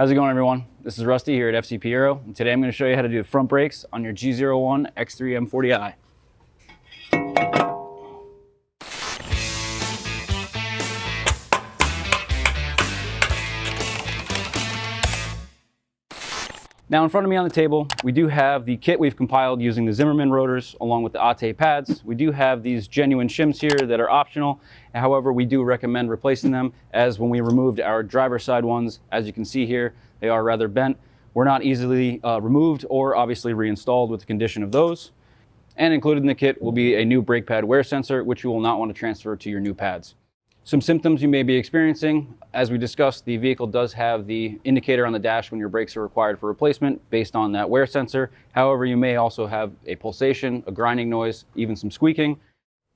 How's it going, everyone? This is Rusty here at FCP Aero, and today I'm going to show you how to do the front brakes on your G01 X3 M40i. Now in front of me on the table, we do have the kit we've compiled using the Zimmerman rotors along with the Ate pads. We do have these genuine shims here that are optional. However, we do recommend replacing them, as when we removed our driver's side ones, as you can see here, they are rather bent. We're not easily removed or obviously reinstalled with the condition of those. And included in the kit will be a new brake pad wear sensor, which you will not want to transfer to your new pads. Some symptoms you may be experiencing: as we discussed, the vehicle does have the indicator on the dash when your brakes are required for replacement based on that wear sensor. However, you may also have a pulsation, a grinding noise, even some squeaking.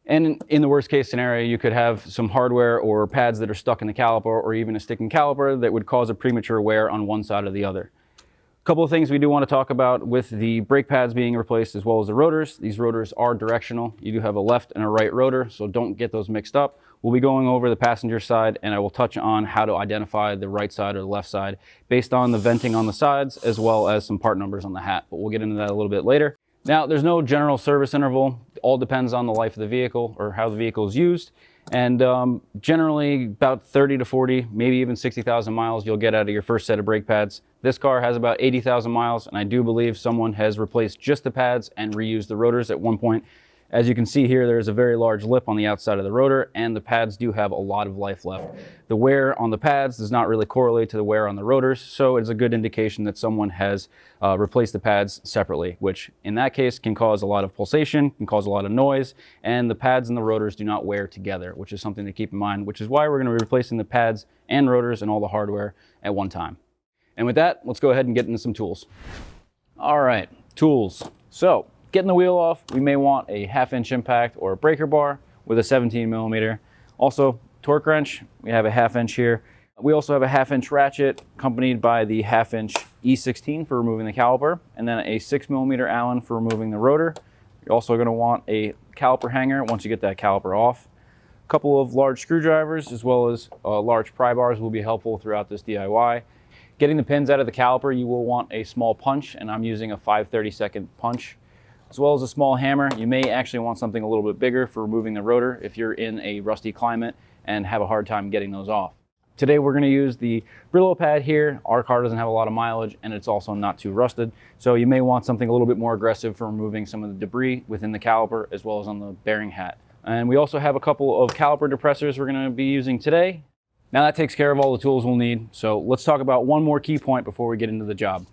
And in the worst case scenario, you could have some hardware or pads that are stuck in the caliper, or even a sticking caliper that would cause a premature wear on one side or the other. A couple of things we do want to talk about with the brake pads being replaced as well as the rotors. These rotors are directional. You do have a left and a right rotor, so don't get those mixed up. We'll be going over the passenger side, and I will touch on how to identify the right side or the left side based on the venting on the sides as well as some part numbers on the hat, but we'll get into that a little bit later. Now, there's no general service interval. It all depends on the life of the vehicle or how the vehicle is used. And generally about 30 to 40, maybe even 60,000 miles you'll get out of your first set of brake pads. This car has about 80,000 miles, and I do believe someone has replaced just the pads and reused the rotors at one point. As you can see here, there's a very large lip on the outside of the rotor, and the pads do have a lot of life left. The wear on the pads does not really correlate to the wear on the rotors, so it's a good indication that someone has replaced the pads separately, which in that case can cause a lot of pulsation, can cause a lot of noise, and the pads and the rotors do not wear together, which is something to keep in mind, which is why we're going to be replacing the pads and rotors and all the hardware at one time. And with that, let's go ahead and get into some tools. All right, tools. So, getting the wheel off, we may want a 1/2-inch impact or a breaker bar with a 17 millimeter. Also, torque wrench, we have a 1/2-inch here. We also have a 1/2-inch ratchet accompanied by the 1/2-inch E16 for removing the caliper, and then a 6 millimeter Allen for removing the rotor. You're also going to want a caliper hanger once you get that caliper off. A couple of large screwdrivers as well as large pry bars will be helpful throughout this DIY. Getting the pins out of the caliper, you will want a small punch, and I'm using a 5/32 punch, as well as a small hammer. You may actually want something a little bit bigger for removing the rotor if you're in a rusty climate and have a hard time getting those off. Today we're going to use the Brillo pad here. Our car doesn't have a lot of mileage, and it's also not too rusted, so you may want something a little bit more aggressive for removing some of the debris within the caliper as well as on the bearing hat. And we also have a couple of caliper depressors we're going to be using today. Now that takes care of all the tools we'll need, so let's talk about one more key point before we get into the job.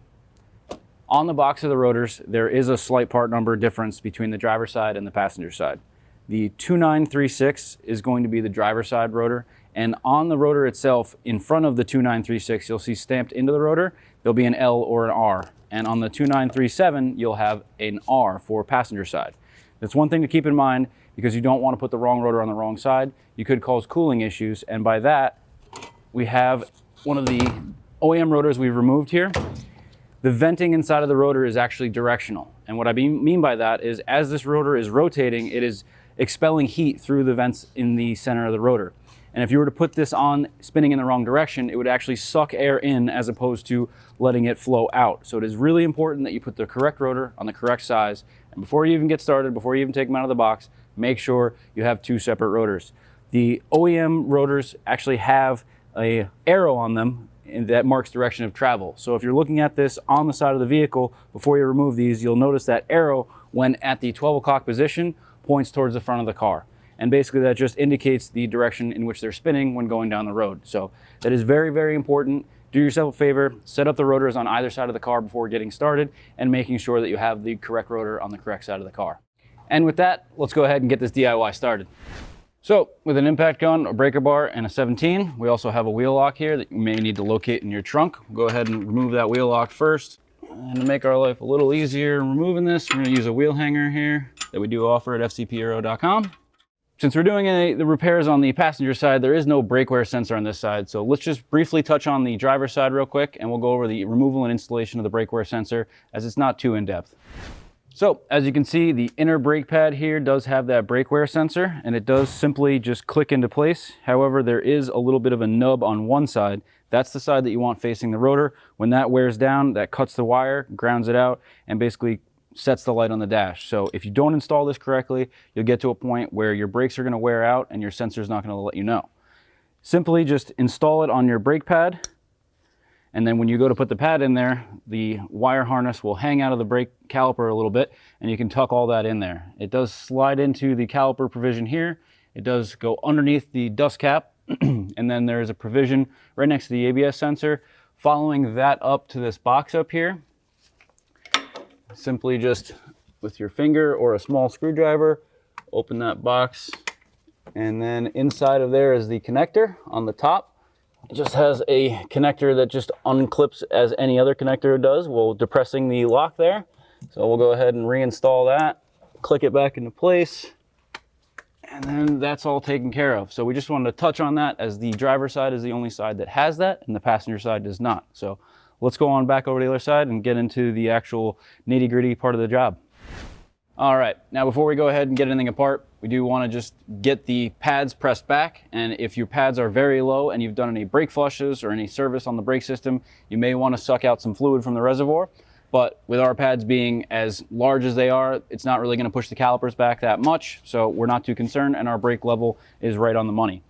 On the box of the rotors, there is a slight part number difference between the driver's side and the passenger side. The 2936 is going to be the driver's side rotor, and on the rotor itself, in front of the 2936, you'll see stamped into the rotor, there'll be an L or an R. And on the 2937, you'll have an R for passenger side. That's one thing to keep in mind, because you don't want to put the wrong rotor on the wrong side. You could cause cooling issues, and by that, we have one of the OEM rotors we've removed here. The venting inside of the rotor is actually directional. And what I mean by that is, as this rotor is rotating, it is expelling heat through the vents in the center of the rotor. And if you were to put this on spinning in the wrong direction, it would actually suck air in as opposed to letting it flow out. So it is really important that you put the correct rotor on the correct size. And before you even get started, before you even take them out of the box, make sure you have two separate rotors. The OEM rotors actually have an arrow on them that marks direction of travel. So if you're looking at this on the side of the vehicle, before you remove these, you'll notice that arrow, when at the 12 o'clock position, points towards the front of the car. And basically that just indicates the direction in which they're spinning when going down the road. So that is very, very important. Do yourself a favor, set up the rotors on either side of the car before getting started and making sure that you have the correct rotor on the correct side of the car. And with that, let's go ahead and get this DIY started. So with an impact gun, a breaker bar, and a 17, we also have a wheel lock here that you may need to locate in your trunk. We'll go ahead and remove that wheel lock first. And to make our life a little easier removing this, we're going to use a wheel hanger here that we do offer at fcpaero.com. Since we're doing the repairs on the passenger side, there is no brake wear sensor on this side. So let's just briefly touch on the driver's side real quick, and we'll go over the removal and installation of the brake wear sensor, as it's not too in-depth. So as you can see, the inner brake pad here does have that brake wear sensor, and it does simply just click into place. However, there is a little bit of a nub on one side That's the side that you want facing the rotor. When that wears down, that cuts the wire, grounds it out, and basically sets the light on the dash. So if you don't install this correctly, you'll get to a point where your brakes are going to wear out and your sensor is not going to let you know. Simply just install it on your brake pad, and then when you go to put the pad in there, the wire harness will hang out of the brake caliper a little bit, and you can tuck all that in there. It does slide into the caliper provision here. It does go underneath the dust cap, and then there's a provision right next to the ABS sensor. Following that up to this box up here, simply just with your finger or a small screwdriver, open that box, and then inside of there is the connector on the top. It just has a connector that just unclips as any other connector does while depressing the lock there. So we'll go ahead and reinstall that, click it back into place, and then that's all taken care of. So we just wanted to touch on that, as the driver's side is the only side that has that and the passenger side does not. So let's go on back over to the other side and get into the actual nitty-gritty part of the job. All right, now before we go ahead and get anything apart, we do want to just get the pads pressed back. And if your pads are very low and you've done any brake flushes or any service on the brake system, you may want to suck out some fluid from the reservoir. But with our pads being as large as they are, it's not really going to push the calipers back that much. So we're not too concerned, and our brake level is right on the money.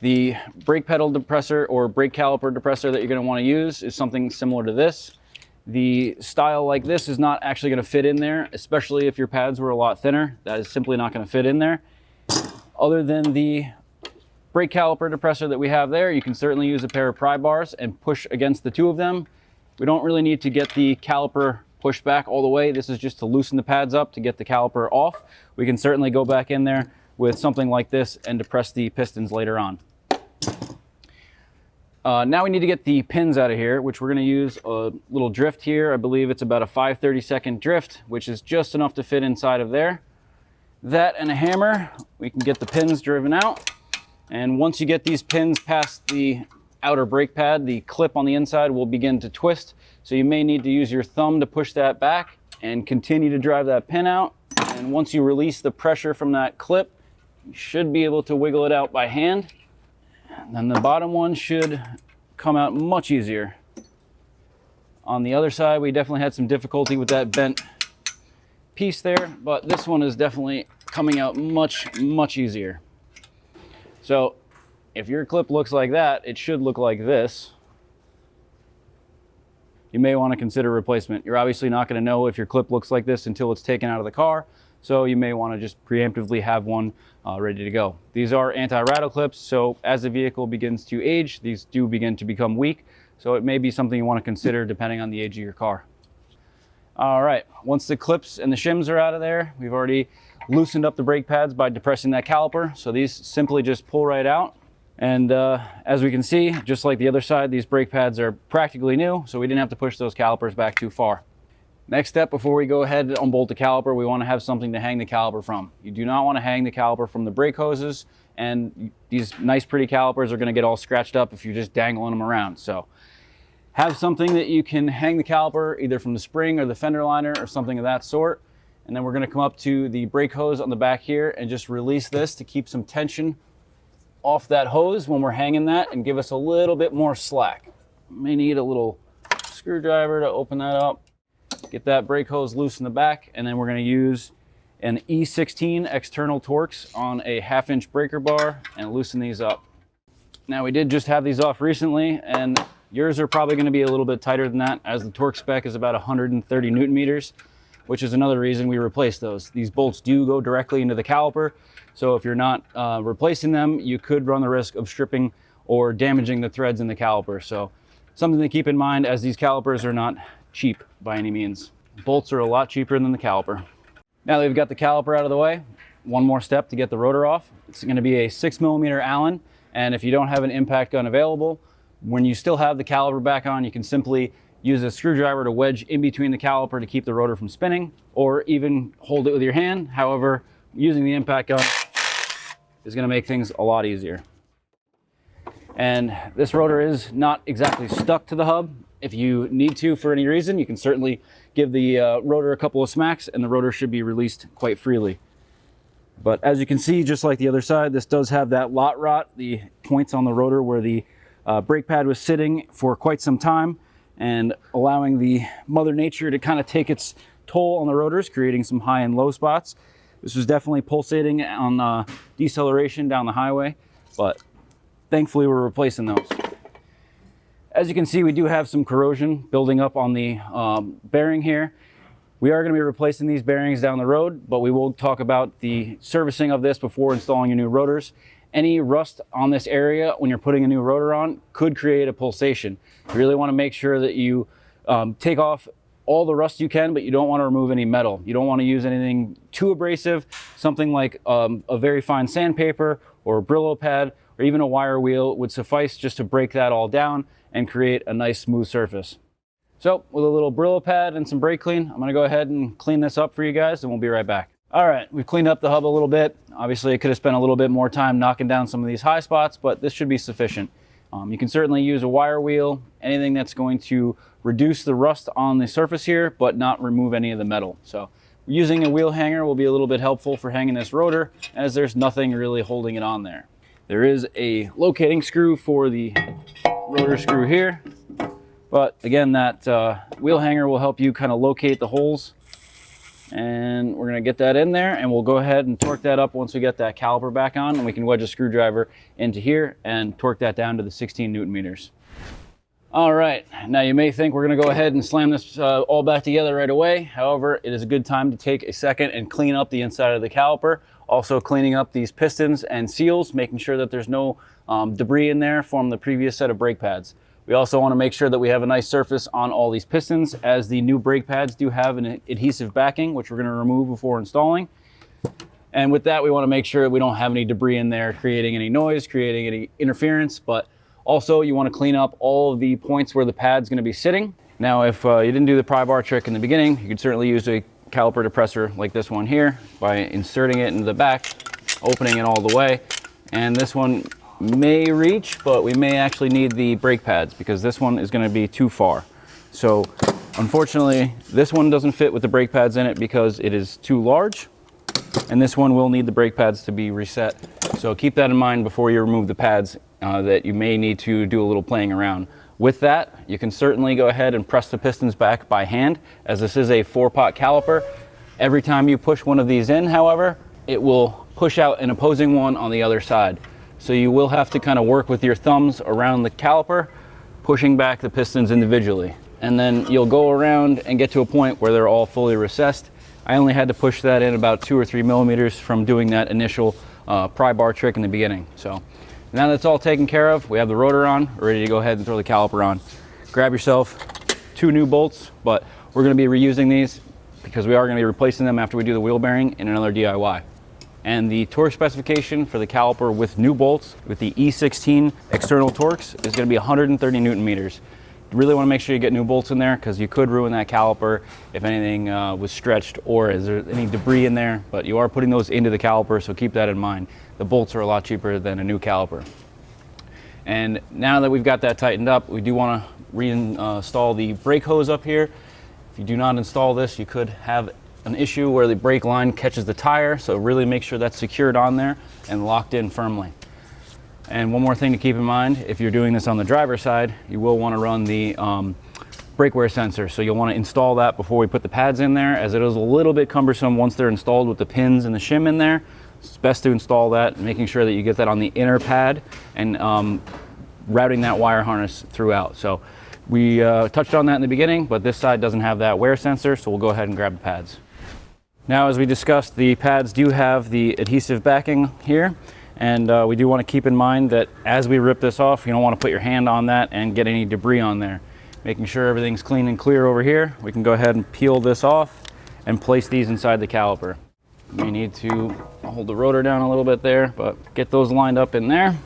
The brake pedal depressor or brake caliper depressor that you're going to want to use is something similar to this. The style like this is not actually going to fit in there, especially if your pads were a lot thinner. That is simply not going to fit in there. Other than the brake caliper depressor that we have there, you can certainly use a pair of pry bars and push against the two of them. We don't really need to get the caliper pushed back all the way. This is just to loosen the pads up to get the caliper off. We can certainly go back in there with something like this and depress the pistons later on. Now we need to get the pins out of here, which we're going to use a little drift here. I believe it's about a 5/32 drift, which is just enough to fit inside of there. That and a hammer, we can get the pins driven out. And once you get these pins past the outer brake pad, the clip on the inside will begin to twist. So you may need to use your thumb to push that back and continue to drive that pin out. And once you release the pressure from that clip, you should be able to wiggle it out by hand. And then the bottom one should come out much easier. On the other side, we definitely had some difficulty with that bent piece there, but this one is definitely coming out much easier. So if your clip looks like that, it should look like this. You may want to consider replacement. You're obviously not going to know if your clip looks like this until it's taken out of the car, so you may want to just preemptively have one ready to go. These are anti-rattle clips, so as the vehicle begins to age, these do begin to become weak, so it may be something you want to consider depending on the age of your car. All right, once the clips and the shims are out of there, we've already loosened up the brake pads by depressing that caliper, so these simply just pull right out. And as we can see, just like the other side, these brake pads are practically new, so we didn't have to push those calipers back too far. Next step, before we go ahead and unbolt the caliper, we want to have something to hang the caliper from. You do not want to hang the caliper from the brake hoses, and these nice pretty calipers are going to get all scratched up if you're just dangling them around. So have something that you can hang the caliper either from the spring or the fender liner or something of that sort. And then we're going to come up to the brake hose on the back here and just release this to keep some tension off that hose when we're hanging that and give us a little bit more slack. May need a little screwdriver to open that up. Get that brake hose loose in the back, and then we're going to use an E16 external Torx on a 1/2-inch breaker bar and loosen these up. Now we did just have these off recently, and yours are probably going to be a little bit tighter than that, as the torque spec is about 130 Newton meters, which is another reason we replaced those. These bolts do go directly into the caliper, so if you're not replacing them, you could run the risk of stripping or damaging the threads in the caliper. So something to keep in mind, as these calipers are not cheap by any means. Bolts are a lot cheaper than the caliper. Now that we've got the caliper out of the way, one more step to get the rotor off. It's going to be a 6mm Allen, and if you don't have an impact gun available, when you still have the caliper back on, you can simply use a screwdriver to wedge in between the caliper to keep the rotor from spinning, or even hold it with your hand. However, using the impact gun is going to make things a lot easier. And this rotor is not exactly stuck to the hub. If you need to for any reason, you can certainly give the rotor a couple of smacks and the rotor should be released quite freely. But as you can see, just like the other side, this does have that lot rot, the points on the rotor where the Brake pad was sitting for quite some time and allowing the Mother Nature to kind of take its toll on the rotors, creating some high and low spots. This was definitely pulsating on deceleration down the highway, but thankfully we're replacing those. As you can see, we do have some corrosion building up on the bearing here. We are going to be replacing these bearings down the road, but we will talk about the servicing of this before installing your new rotors. Any rust on this area when you're putting a new rotor on could create a pulsation. You really want to make sure that you take off all the rust you can, but you don't want to remove any metal. You don't want to use anything too abrasive. Something like a very fine sandpaper or a Brillo pad or even a wire wheel would suffice just to break that all down and create a nice smooth surface. So with a little Brillo pad and some brake clean, I'm going to go ahead and clean this up for you guys and we'll be right back. All right, we've cleaned up the hub a little bit. Obviously, I could have spent a little bit more time knocking down some of these high spots, but this should be sufficient. You can certainly use a wire wheel, anything that's going to reduce the rust on the surface here, but not remove any of the metal. So using a wheel hanger will be a little bit helpful for hanging this rotor, as there's nothing really holding it on there. There is a locating screw for the rotor screw here, but again, that wheel hanger will help you kind of locate the holes. And we're going to get that in there, and we'll go ahead and torque that up once we get that caliper back on, and we can wedge a screwdriver into here and torque that down to the 16 Newton meters. All right, now you may think we're going to go ahead and slam this all back together right away. However, it is a good time to take a second and clean up the inside of the caliper. Also cleaning up these pistons and seals, making sure that there's no debris in there from the previous set of brake pads. We also want to make sure that we have a nice surface on all these pistons, as the new brake pads do have an adhesive backing, which we're going to remove before installing. And with that, we want to make sure that we don't have any debris in there creating any noise, creating any interference, but also you want to clean up all of the points where the pad's going to be sitting. Now, if you didn't do the pry bar trick in the beginning, you could certainly use a caliper depressor like this one here by inserting it into the back, opening it all the way. And this one may reach, but we may actually need the brake pads because this one is going to be too far. So unfortunately, this one doesn't fit with the brake pads in it because it is too large, and this one will need the brake pads to be reset. So keep that in mind before you remove the pads, that you may need to do a little playing around. With that, you can certainly go ahead and press the pistons back by hand, as this is a 4-pot caliper. Every time you push one of these in, however, it will push out an opposing one on the other side. So you will have to kind of work with your thumbs around the caliper, pushing back the pistons individually. And then you'll go around and get to a point where they're all fully recessed. I only had to push that in about 2 or 3 millimeters from doing that initial pry bar trick in the beginning. So now that's all taken care of, we have the rotor on, we're ready to go ahead and throw the caliper on. Grab yourself 2 new bolts, but we're going to be reusing these because we are going to be replacing them after we do the wheel bearing in another DIY. And the torque specification for the caliper with new bolts with the E16 external torques is going to be 130 Newton meters. You really want to make sure you get new bolts in there because you could ruin that caliper if anything was stretched or is there any debris in there, but you are putting those into the caliper, so keep that in mind. The bolts are a lot cheaper than a new caliper. And now that we've got that tightened up, we do want to reinstall the brake hose up here. If you do not install this, you could have an issue where the brake line catches the tire, so really make sure that's secured on there and locked in firmly. And one more thing to keep in mind, if you're doing this on the driver's side, you will want to run the brake wear sensor, so you'll want to install that before we put the pads in there, as it is a little bit cumbersome once they're installed with the pins and the shim in there. It's best to install that, making sure that you get that on the inner pad and routing that wire harness throughout. So we touched on that in the beginning, but this side doesn't have that wear sensor, so we'll go ahead and grab the pads. Now, as we discussed, the pads do have the adhesive backing here, and we do want to keep in mind that as we rip this off, you don't want to put your hand on that and get any debris on there. Making sure everything's clean and clear over here, we can go ahead and peel this off and place these inside the caliper. You may need to hold the rotor down a little bit there, but get those lined up in there.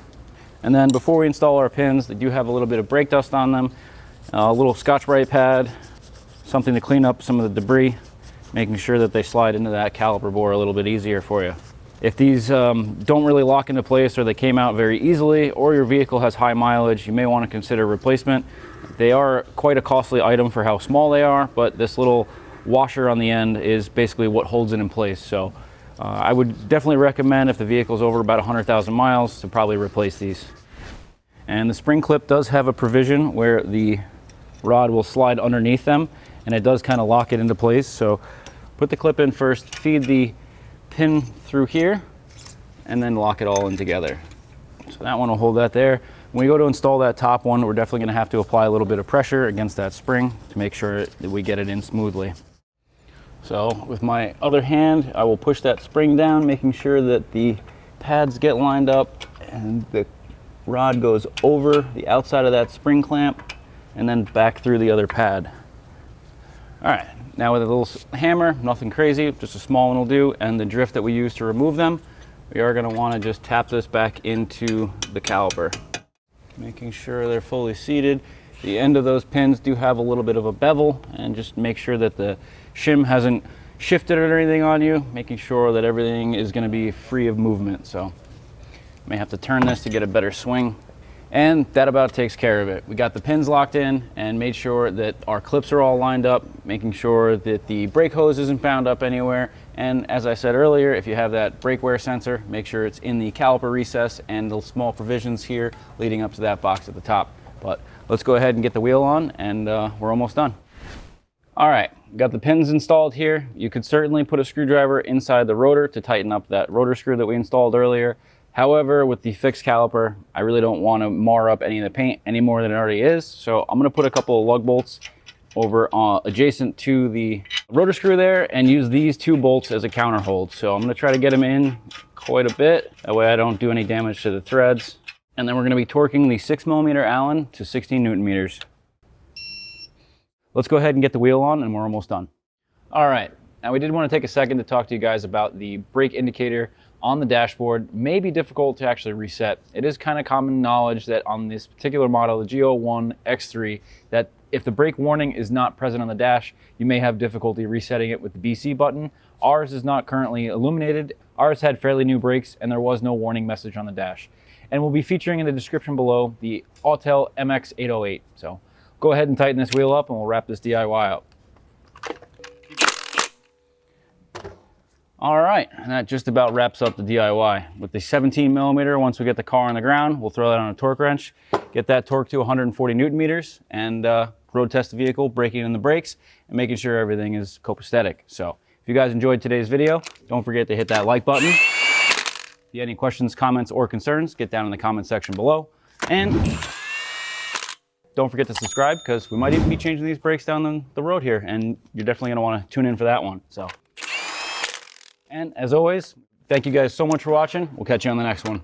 And then before we install our pins, they do have a little bit of brake dust on them, a little Scotch-Brite pad, something to clean up some of the debris, making sure that they slide into that caliper bore a little bit easier for you. If these don't really lock into place or they came out very easily, or your vehicle has high mileage, you may want to consider replacement. They are quite a costly item for how small they are, but this little washer on the end is basically what holds it in place. So I would definitely recommend, if the vehicle's over about 100,000 miles, to probably replace these. And the spring clip does have a provision where the rod will slide underneath them, and it does kind of lock it into place. So put the clip in first, feed the pin through here, and then lock it all in together. So that one will hold that there. When we go to install that top one, we're definitely going to have to apply a little bit of pressure against that spring to make sure that we get it in smoothly. So with my other hand, I will push that spring down, making sure that the pads get lined up and the rod goes over the outside of that spring clamp and then back through the other pad. All right, now with a little hammer, nothing crazy, just a small one will do, and the drift that we use to remove them, we are going to want to just tap this back into the caliper, making sure they're fully seated. The end of those pins do have a little bit of a bevel, and just make sure that the shim hasn't shifted or anything on you, making sure that everything is going to be free of movement. So may have to turn this to get a better swing, and that about takes care of it. We got the pins locked in and made sure that our clips are all lined up, making sure that the brake hose isn't bound up anywhere. And as I said earlier, if you have that brake wear sensor, make sure it's in the caliper recess and the small provisions here leading up to that box at the top. But let's go ahead and get the wheel on, and we're almost done. All right, got the pins installed here. You could certainly put a screwdriver inside the rotor to tighten up that rotor screw that we installed earlier. However, with the fixed caliper, I really don't want to mar up any of the paint any more than it already is. So I'm going to put a couple of lug bolts over adjacent to the rotor screw there and use these 2 bolts as a counter hold. So I'm going to try to get them in quite a bit. That way I don't do any damage to the threads. And then we're going to be torquing the 6mm Allen to 16 Newton meters. Let's go ahead and get the wheel on, and we're almost done. All right, now we did want to take a second to talk to you guys about the brake indicator on the dashboard. May be difficult to actually reset. It is kind of common knowledge that on this particular model, the G01 X3, that if the brake warning is not present on the dash, you may have difficulty resetting it with the BC button. Ours is not currently illuminated. Ours had fairly new brakes, and there was no warning message on the dash. And we'll be featuring in the description below the Autel MX808. So go ahead and tighten this wheel up, and we'll wrap this DIY up. All right, and that just about wraps up the DIY. With the 17mm, once we get the car on the ground, we'll throw that on a torque wrench, get that torque to 140 Newton meters, and road test the vehicle, braking in the brakes, and making sure everything is copacetic. So if you guys enjoyed today's video, don't forget to hit that like button. If you have any questions, comments, or concerns, get down in the comment section below. And don't forget to subscribe, because we might even be changing these brakes down the road here, and you're definitely going to want to tune in for that one. So. And as always, thank you guys so much for watching. We'll catch you on the next one.